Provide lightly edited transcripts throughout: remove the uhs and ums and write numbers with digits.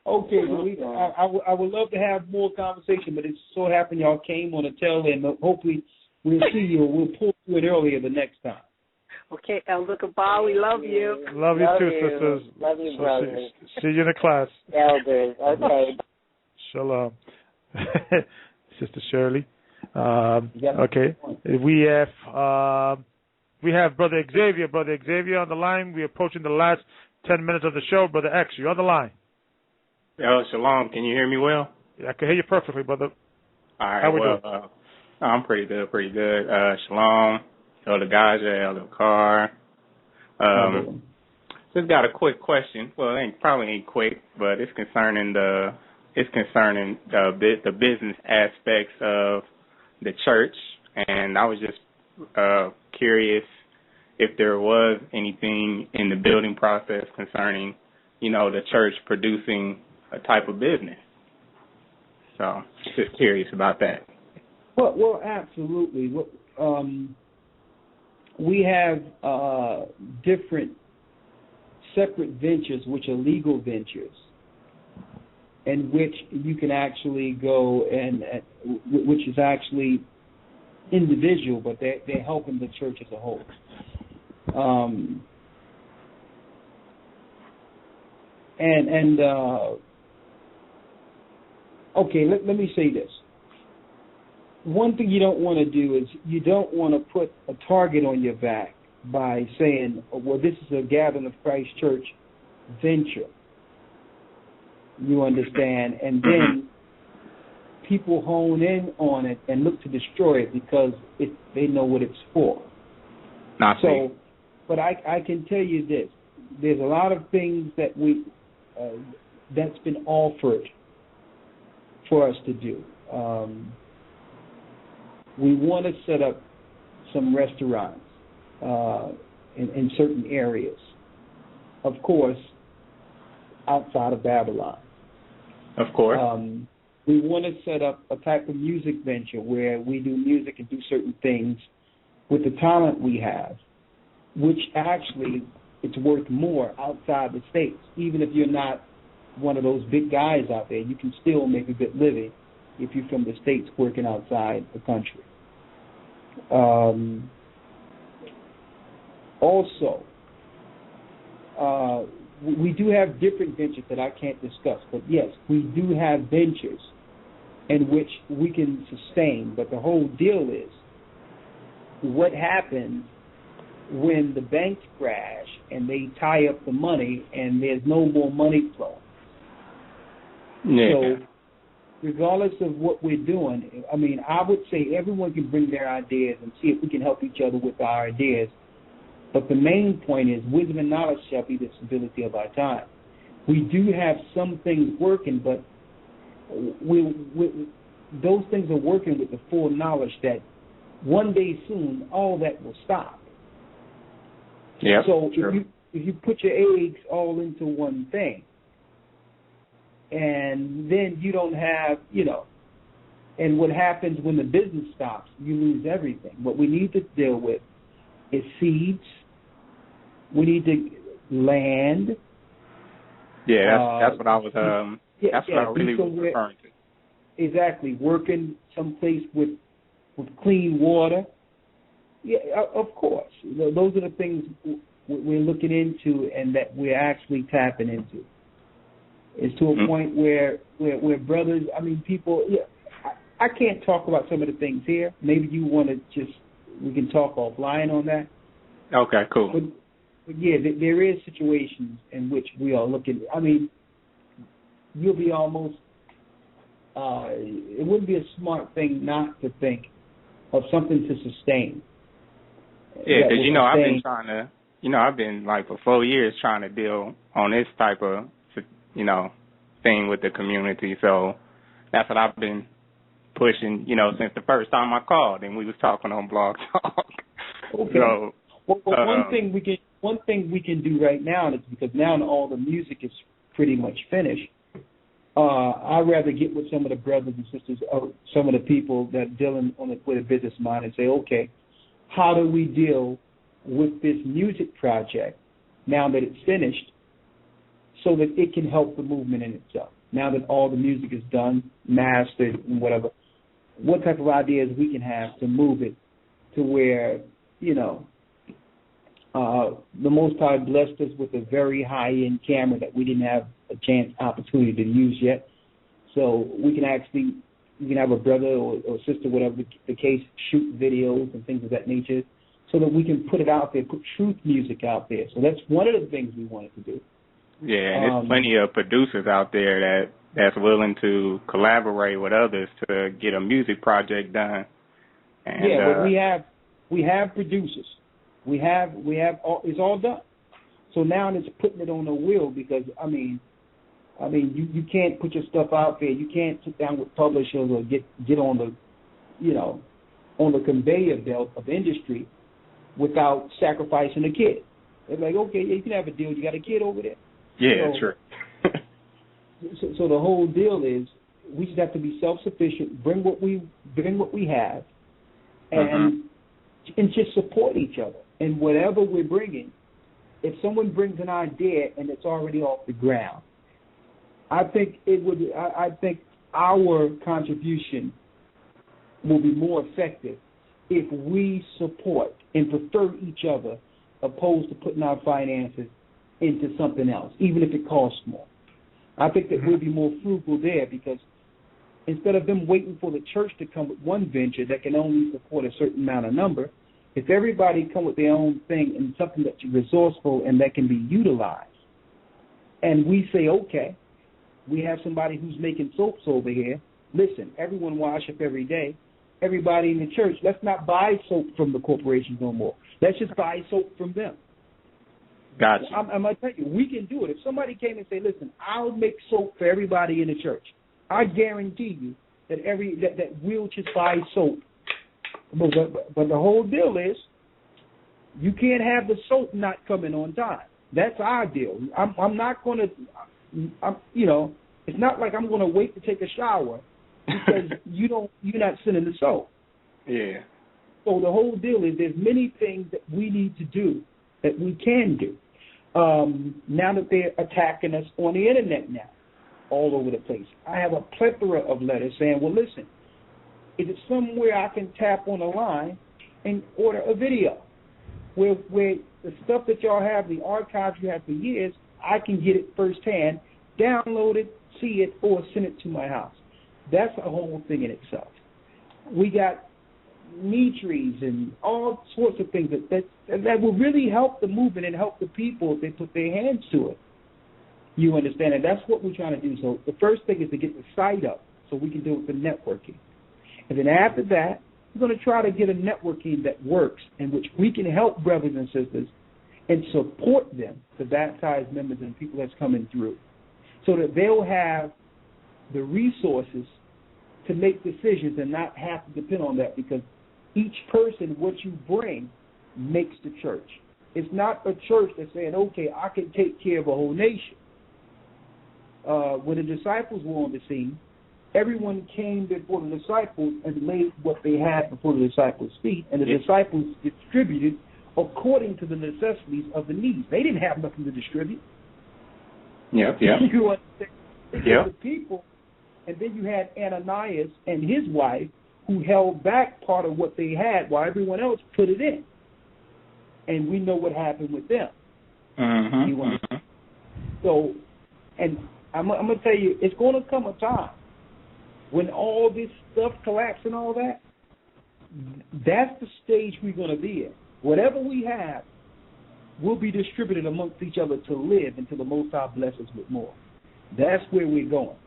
Okay, I would love to have more conversation, but it so happened y'all came on the tail end. Hopefully, we'll see you or we'll pull you in earlier the next time. Okay, Elder Cabal, we love you. Love you too, sisters. Love you, brothers. See you in the class. Elders, okay. Shalom. Sister Shirley. Okay. We have Brother Xavier. Brother Xavier on the line. We're approaching the last 10 minutes of the show. Brother X, you're on the line. Shalom. Can you hear me well? Yeah, I can hear you perfectly, brother. All right. How we doing? I'm pretty good. Shalom. Elder Gaja, Elder Carr. Just got a quick question. Well, it probably ain't quick, but it's concerning the business aspects of the church, and I was just curious if there was anything in the building process concerning, the church producing a type of business. So, just curious about that. Well, absolutely. We have different separate ventures, which are legal ventures, in which you can actually go and which is actually individual, but they're helping the church as a whole. Okay, let me say this. One thing you don't want to do is you don't want to put a target on your back by saying, well, this is a Gathering of Christ Church venture. You understand? And then people hone in on it and look to destroy it because they know what it's for. But I can tell you this. There's a lot of things that that's been offered for us to do. We want to set up some restaurants in certain areas, of course, outside of Babylon. Of course. We want to set up a type of music venture where we do music and do certain things with the talent we have, which actually it's worth more outside the States. Even if you're not one of those big guys out there, you can still make a good living if you're from the States working outside the country. Also, we do have different ventures that I can't discuss, but yes, we do have ventures in which we can sustain. But the whole deal is what happens when the banks crash and they tie up the money and there's no more money flow. Yeah. So regardless of what we're doing, I mean, I would say everyone can bring their ideas and see if we can help each other with our ideas. But the main point is wisdom and knowledge shall be the stability of our time. We do have some things working, but those things are working with the full knowledge that one day soon all that will stop. Yeah. So sure. if you put your eggs all into one thing, and then you don't have, and what happens when the business stops, you lose everything. What we need to deal with is seeds. We need to land. Yeah, that's what I was. That's what I really was referring to. Exactly, working someplace with clean water. Yeah, of course. Those are the things we're looking into and that we're actually tapping into. It's to a point where brothers, I mean, people. Yeah, I can't talk about some of the things here. Maybe you want to we can talk offline on that. Okay, cool. But yeah, there is situations in which we are looking. I mean, you'll be almost. It wouldn't be a smart thing not to think of something to sustain. Yeah, because I've been trying to. I've been like for 4 years trying to deal on this type of thing with the community. So that's what I've been pushing, since the first time I called and we was talking on Blog Talk. Okay. So, one thing we can do right now is because now all the music is pretty much finished. I'd rather get with some of the brothers and sisters, some of the people that are dealing with a business mind and say, okay, how do we deal with this music project now that it's finished so that it can help the movement in itself. Now that all the music is done, mastered, and whatever, what type of ideas we can have to move it to where, the Most High blessed us with a very high-end camera that we didn't have a opportunity to use yet. So we can have a brother or sister, whatever the case, shoot videos and things of that nature so that we can put it out there, put truth music out there. So that's one of the things we wanted to do. Yeah, and there's plenty of producers out there that's willing to collaborate with others to get a music project done. And, but we have producers. We have it's all done. So now it's putting it on the wheel because you can't put your stuff out there. You can't sit down with publishers or get on the on the conveyor belt of industry without sacrificing a kid. It's like, okay, you can have a deal. You got a kid over there. Yeah, so, true. So the whole deal is we just have to be self-sufficient, bring what we have, and just support each other. And whatever we're bringing, if someone brings an idea and it's already off the ground, I think our contribution will be more effective if we support and prefer each other opposed to putting our finances into something else, even if it costs more. I think that we'll be more frugal there because instead of them waiting for the church to come with one venture that can only support a certain amount of number, if everybody come with their own thing and something that's resourceful and that can be utilized, and we say, okay, we have somebody who's making soaps over here. Listen, everyone wash up every day. Everybody in the church, let's not buy soap from the corporations no more. Let's just buy soap from them. Gotcha. I'm going to tell you, we can do it. If somebody came and said, listen, I'll make soap for everybody in the church, I guarantee you that that we'll just buy soap. But the whole deal is you can't have the soap not coming on time. That's our deal. I'm not going to, it's not like I'm going to wait to take a shower because you're not sending the soap. Yeah. So the whole deal is there's many things that we need to do that we can do. Now that they're attacking us on the internet now, all over the place. I have a plethora of letters saying, well, listen, is it somewhere I can tap on a line and order a video where the stuff that y'all have, the archives you have for years, I can get it firsthand, download it, see it, or send it to my house. That's a whole thing in itself. We got knee trees and all sorts of things that will really help the movement and help the people if they put their hands to it. You understand? And that's what we're trying to do. So the first thing is to get the site up so we can do it for networking. And then after that, we're going to try to get a networking that works in which we can help brothers and sisters and support them, the baptized members and people that's coming through, so that they'll have the resources to make decisions and not have to depend on that, because each person, what you bring, makes the church. It's not a church that's saying, okay, I can take care of a whole nation. When the disciples were on the scene, everyone came before the disciples and laid what they had before the disciples' feet, and the disciples distributed according to the necessities of the needs. They didn't have nothing to distribute. Yep. You understand? Yep. The people, and then you had Ananias and his wife who held back part of what they had while everyone else put it in. And we know what happened with them. You understand? So, and I'm going to tell you, it's going to come a time when all this stuff collapses and all that, that's the stage we're going to be in. Whatever we have will be distributed amongst each other to live until the Most High blesses us with more. That's where we're going.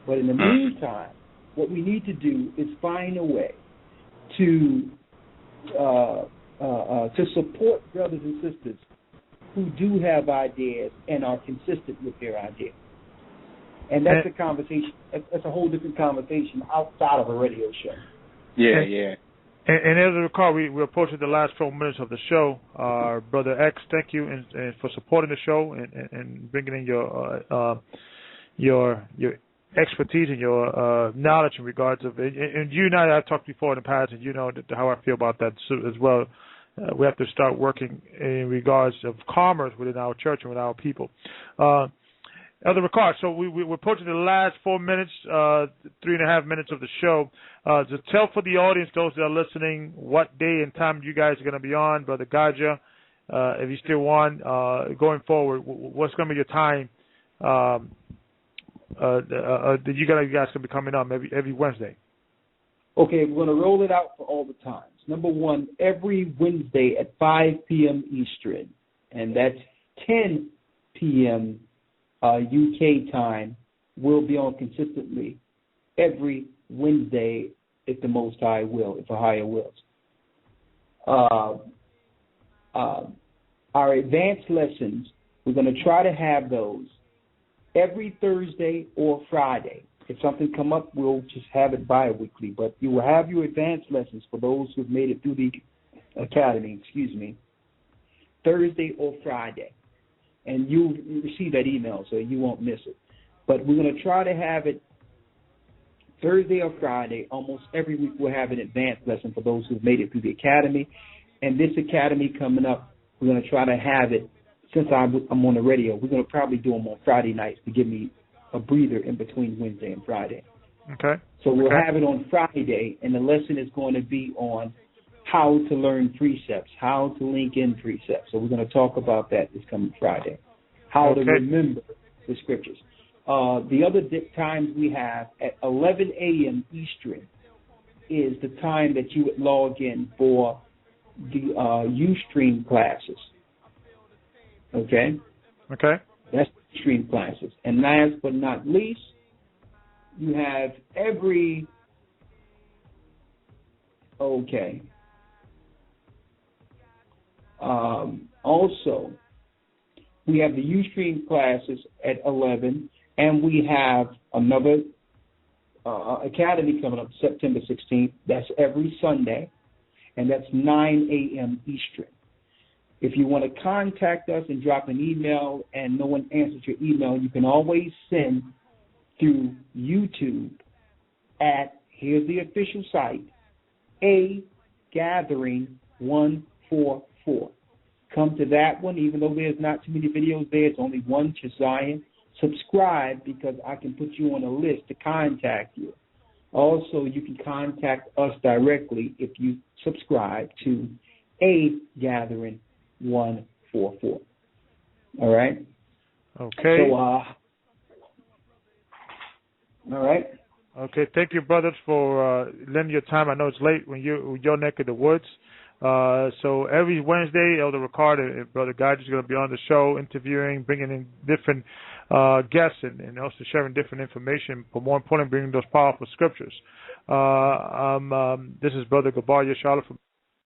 But in the meantime, what we need to do is find a way to support brothers and sisters who do have ideas and are consistent with their ideas. And that's a conversation. That's a whole different conversation outside of a radio show. Yeah. And as I recall, we're approaching the last 12 minutes of the show. Brother X, thank you and for supporting the show and bringing in your expertise and your knowledge in regards of it. And you and I have talked before in the past, and you know how I feel about that as well. We have to start working in regards of commerce within our church and with our people. Elder Ricard, so we're approaching the last 4 minutes, 3.5 minutes of the show. To tell for the audience, those that are listening, what day and time you guys are going to be on, Brother Gaja, if you still on, going forward, what's going to be your time that you guys going to be coming on every Wednesday? Okay, we're going to roll it out for all the times. Number one, every Wednesday at 5 p.m. Eastern, and that's 10 p.m. UK time. We'll be on consistently every Wednesday if the Most High will, if the Higher wills. Our advanced lessons, we're going to try to have those every Thursday or Friday. If something come up, we'll just have it bi-weekly. But you will have your advanced lessons for those who have made it through the academy, Thursday or Friday. And you'll receive that email, so you won't miss it. But we're going to try to have it Thursday or Friday. Almost every week we'll have an advanced lesson for those who have made it through the academy. And this academy coming up, we're going to try to have it, since I'm on the radio, we're going to probably do them on Friday nights to give me a breather in between Wednesday and Friday. Okay. So we'll have it on Friday, and the lesson is going to be on how to learn precepts, how to link in precepts. So we're going to talk about that this coming Friday, how to remember the scriptures. The other times we have at 11 a.m. Eastern is the time that you would log in for the Ustream classes. Okay? Okay. That's Ustream classes. And last but not least, you have every... Okay. Also, we have the Ustream classes at 11, and we have another academy coming up September 16th. That's every Sunday, and that's 9 a.m. Eastern. If you want to contact us and drop an email and no one answers your email, you can always send through YouTube at, here's the official site, A Gathering 144. Come to that one, even though there's not too many videos there. It's only one, Chisayan. Subscribe, because I can put you on a list to contact you. Also, you can contact us directly if you subscribe to A Gathering 144. All right? Okay. So, all right. Okay, thank you, brothers, for lending your time. I know it's late when you're your neck of the woods. So every Wednesday, Elder Ricard and Brother Gocc is going to be on the show, interviewing, bringing in different guests, and also sharing different information, but more importantly, bringing those powerful scriptures. This is Brother Gabar Yeshala from